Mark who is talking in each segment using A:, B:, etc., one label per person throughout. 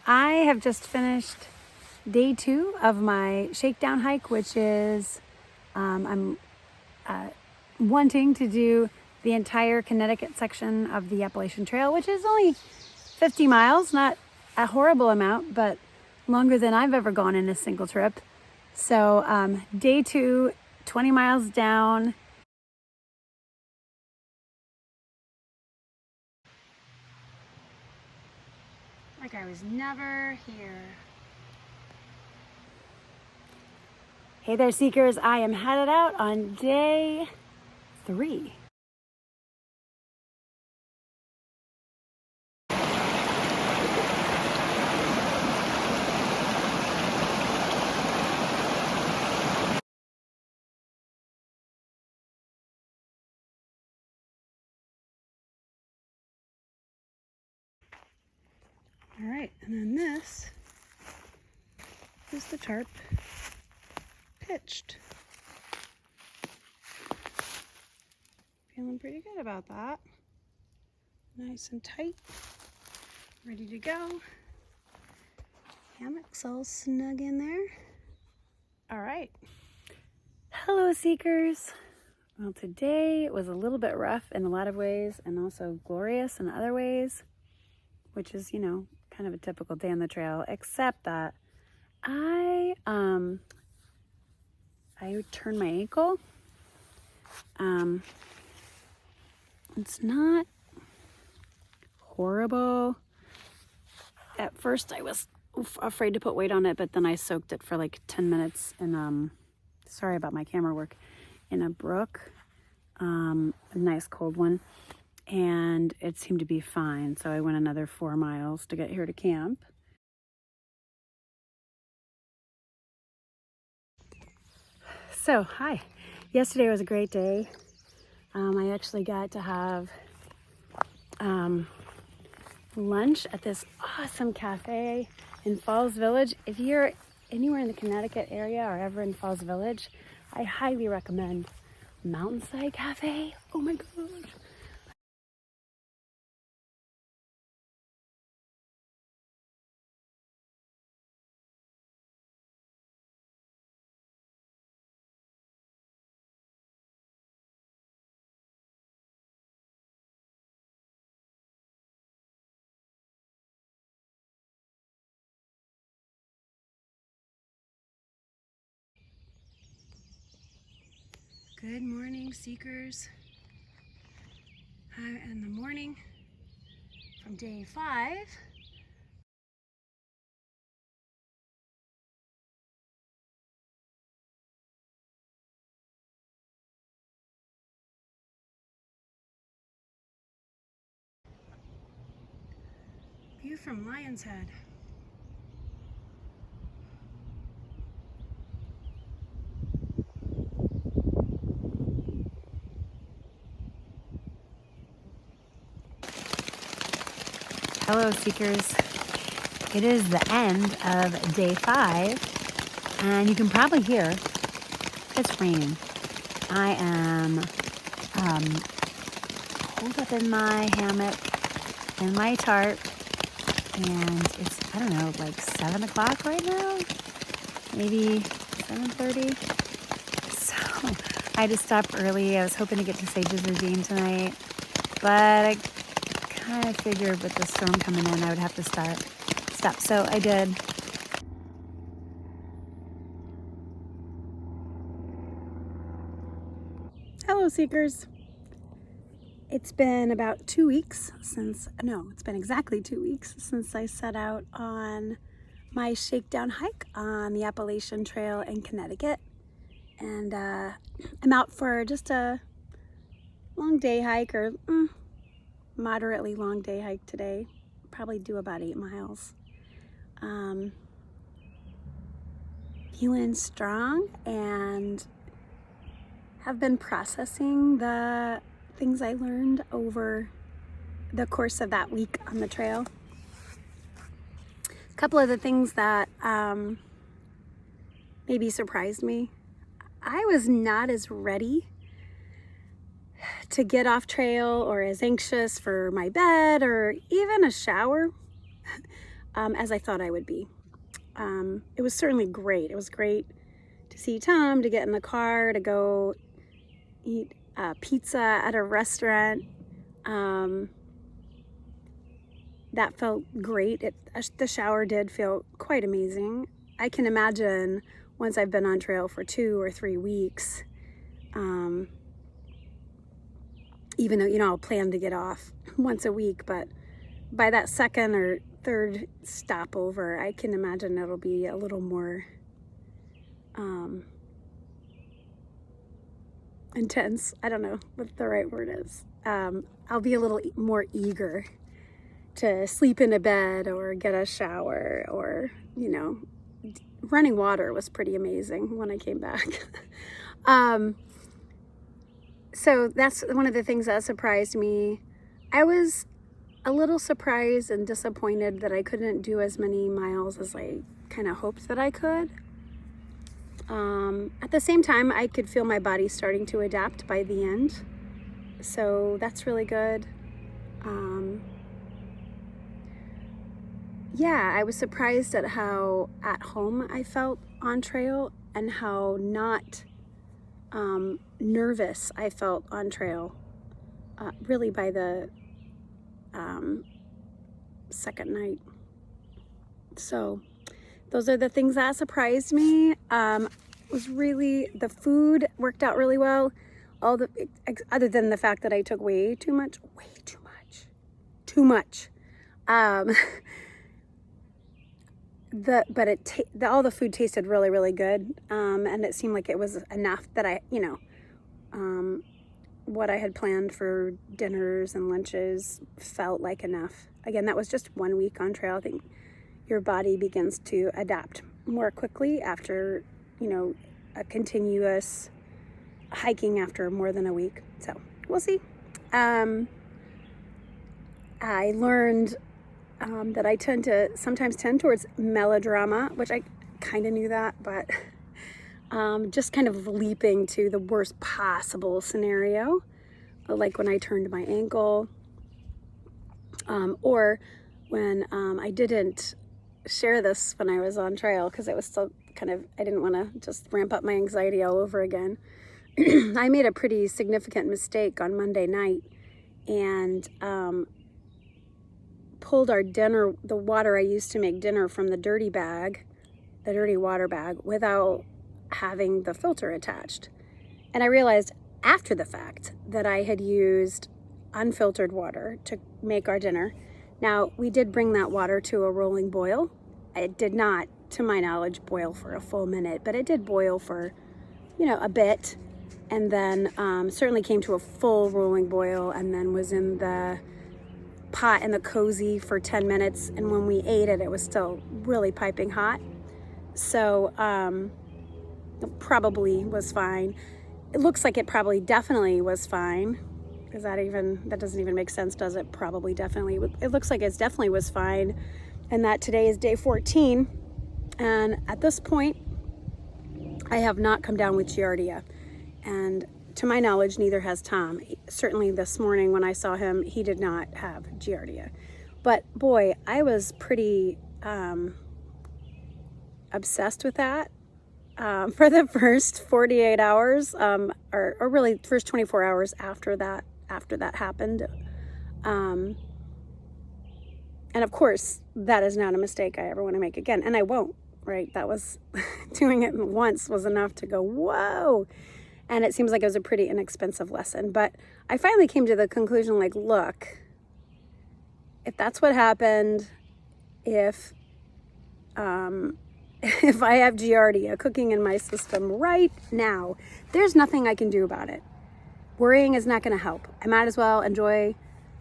A: I have just finished day 2 of my shakedown hike, which is I'm wanting to do the entire Connecticut section of the Appalachian Trail, which is only 50 miles, not a horrible amount, but longer than I've ever gone in a single trip. So day 2, 20 miles down. Like I was never here. Hey there, seekers. I am headed out on day 3. All right, and then this is the tarp pitched. Feeling pretty good about that. Nice and tight, ready to go. Hammock's all snug in there. All right. Hello, seekers. Well, today was a little bit rough in a lot of ways and also glorious in other ways, which is, you know, kind of a typical day on the trail, except that I turned my ankle. It's not horrible. At first I was afraid to put weight on it, but then I soaked it for like 10 minutes in, sorry about my camera work, in a brook, a nice cold one, and it seemed to be fine. So I went another 4 miles to get here to camp. So, hi. Yesterday was a great day. I actually got to have lunch at this awesome cafe in Falls Village. If you're anywhere in the Connecticut area or ever in Falls Village, I highly recommend Mountainside Cafe. Oh my gosh. Good morning, seekers. In the morning from day 5. View from Lion's Head. Hello, seekers. It is the end of day 5, and you can probably hear it's raining. I am holed up in my hammock, in my tarp, and it's, I don't know, like 7 o'clock right now, maybe 7:30. So I had to stop early. I was hoping to get to Sage's Ravine tonight, but I kind of figured with the storm coming in, I would have to stop. So I did. Hello, seekers. It's been about 2 weeks since, no, it's been exactly 2 weeks since I set out on my shakedown hike on the Appalachian Trail in Connecticut. And I'm out for just a long day hike, or moderately long day hike today. Probably do about 8 miles. Feeling strong and have been processing the things I learned over the course of that week on the trail. A couple of the things that maybe surprised me. I was not as ready to get off trail or as anxious for my bed or even a shower as I thought I would be. It was certainly great. It was great to see Tom, to get in the car, to go eat pizza at a restaurant. That felt great. The shower did feel quite amazing. I can imagine once I've been on trail for 2 or 3 weeks, even though, I'll plan to get off once a week, but by that second or third stopover, I can imagine it'll be a little more intense. I don't know what the right word is. I'll be a little more eager to sleep in a bed or get a shower, or, running water was pretty amazing when I came back. So that's one of the things that surprised me. I was a little surprised and disappointed that I couldn't do as many miles as I kind of hoped that I could. At the same time, I could feel my body starting to adapt by the end. So that's really good. Yeah, I was surprised at how at home I felt on trail and how not nervous I felt on trail, really by the second night. So those are the things that surprised me. The food worked out really well. Other than the fact that I took way too much. All the food tasted really, really good. And it seemed like it was enough that what I had planned for dinners and lunches felt like enough. Again, that was just 1 week on trail. I think your body begins to adapt more quickly after, a continuous hiking after more than a week. So we'll see. I learned that I sometimes tend towards melodrama, which I kind of knew that, but just kind of leaping to the worst possible scenario, like when I turned my ankle, or when I didn't share this when I was on trail because it was still I didn't want to just ramp up my anxiety all over again. I made a pretty significant mistake on Monday night and pulled our dinner, the water I used to make dinner, from the dirty water bag, without having the filter attached. And I realized after the fact that I had used unfiltered water to make our dinner. Now, we did bring that water to a rolling boil. It did not, to my knowledge, boil for a full minute, but it did boil for, a bit, and then certainly came to a full rolling boil, and then was in the pot in the cozy for 10 minutes. And when we ate it, it was still really piping hot. So it probably was fine. It looks like it probably definitely was fine. That doesn't even make sense, does it? Probably, definitely. It looks like it definitely was fine. And that today is day 14. And at this point, I have not come down with Giardia. And to my knowledge, neither has Tom. Certainly this morning when I saw him, he did not have Giardia. But boy, I was pretty obsessed with that for the first 48 hours, or really first 24 hours after that happened. And of course, that is not a mistake I ever want to make again. And I won't, right? That was, doing it once was enough to go, whoa. And it seems like it was a pretty inexpensive lesson. But I finally came to the conclusion, look, if that's what happened, if I have Giardia cooking in my system right now, there's nothing I can do about it. Worrying is not going to help. I might as well enjoy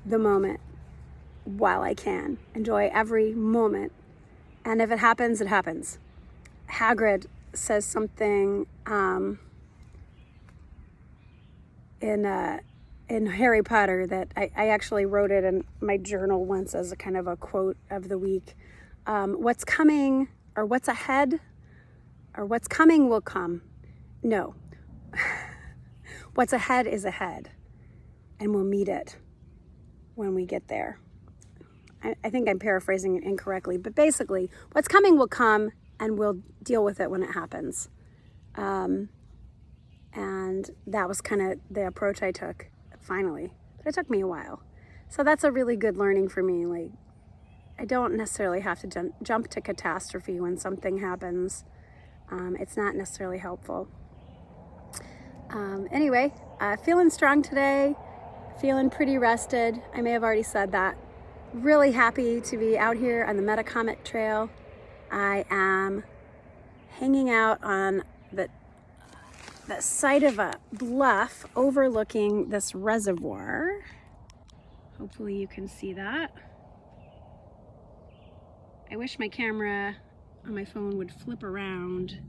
A: the moment while I can. Enjoy every moment. And if it happens, it happens. Hagrid says something in Harry Potter that I actually wrote it in my journal once as a kind of a quote of the week. What's coming, or what's ahead, or what's coming will come. No. What's ahead is ahead, and we'll meet it when we get there. I think I'm paraphrasing it incorrectly, but basically what's coming will come and we'll deal with it when it happens. And that was kind of the approach I took finally, but it took me a while. So that's a really good learning for me. Like, I don't necessarily have to jump to catastrophe when something happens. It's not necessarily helpful. Anyway, feeling strong today, feeling pretty rested. I may have already said that. Really happy to be out here on the Connecticut Trail. I am hanging out on the side of a bluff overlooking this reservoir. Hopefully you can see that. I wish my camera on my phone would flip around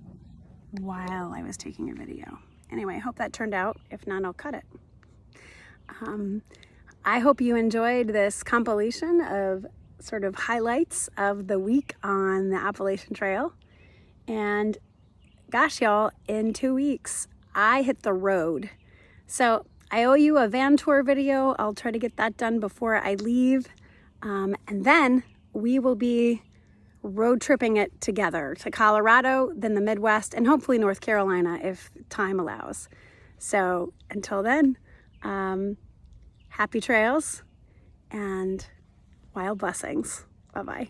A: while I was taking a video. Anyway, I hope that turned out. If not, I'll cut it. I hope you enjoyed this compilation of sort of highlights of the week on the Appalachian Trail. And gosh, y'all, in 2 weeks, I hit the road. So I owe you a van tour video. I'll try to get that done before I leave. And then we will be road tripping it together to Colorado, then the Midwest, and hopefully North Carolina if time allows. So until then, happy trails and wild blessings. Bye-bye.